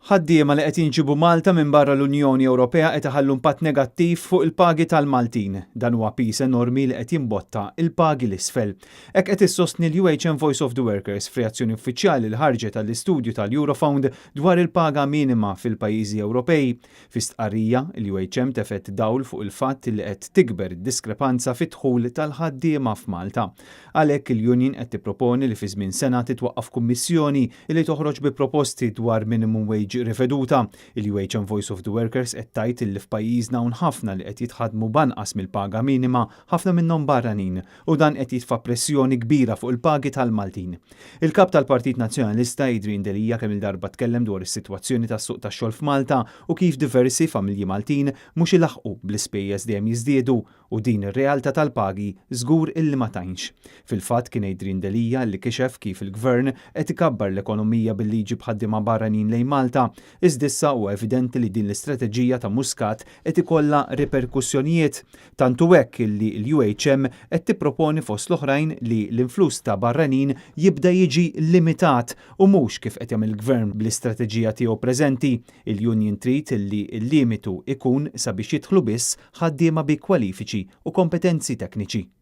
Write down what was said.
Ħaddiema li qed jinġibu Malta minn barra l-Unjoni Ewropea qed iħallu impatt negattiv fuq il-pagi tal-Maltin. Dan huwa piż enormi li qed jimbotta il-pagi l-isfel. Hekk qed issostni l-UHM Voice of the Workers f'reazzjoni uffiċjali li ħarġet tal-istudju tal-Eurofound dwar il-paga minima fil-pajjiżi Ewropej. Fi stqarrija, l-UHM tefet dawl fuq il-fatt li qed tikber id-diskrepanza fit-dħul tal-ħaddiema f'Malta. Għalhekk il-Union qed tipproponi li fi żmien sena titwaqqaf kummissjoni li toħroġ bi proposti dwar minimum wage riveduta. Il-UHM Voice of the Workers qed tgħid li f'pajjiżna hawn ħafna li qed jitħaddmu banqas mill-paga minima, ħafna minnhom barranin, u dan qed jitfa' pressjoni kbira fuq il-pagi tal-Maltin. Il-kap tal-Partit Nazzjonalista Adrian Delija kemm il-darba tkellem dwar is-sitwazzjoni tas-suq tax-xogħol f'Malta u kif diversi familji Maltin mhux ilaħqu bl-ispejjeż dejjem jiżdiedu u din ir-realtà tal-pagi żgur illi ma tajnx. Fil-fatt kien Adrian Delija li kixef kif il-Gvern qed ikabbar l-ekonomija billi jġib ħaddiema barranin lejn Malta. Iżdissa huwa evidenti li din l-istrateġija ta' Muscat qed ikollha riperkussjonijiet. Tantu hekk illi l-UHM qed tipproponi fost l-oħrajn li l-influss ta' barranin jibda jiġi limitat u mhux kif qed jagħmel il-Gvern bl-istrateġija tiegħu preżenti. Il-Union trid illi l-limitu ikun sabiex jidħlu biss ħaddiema bi kwalifiċi u kompetenzi tekniċi.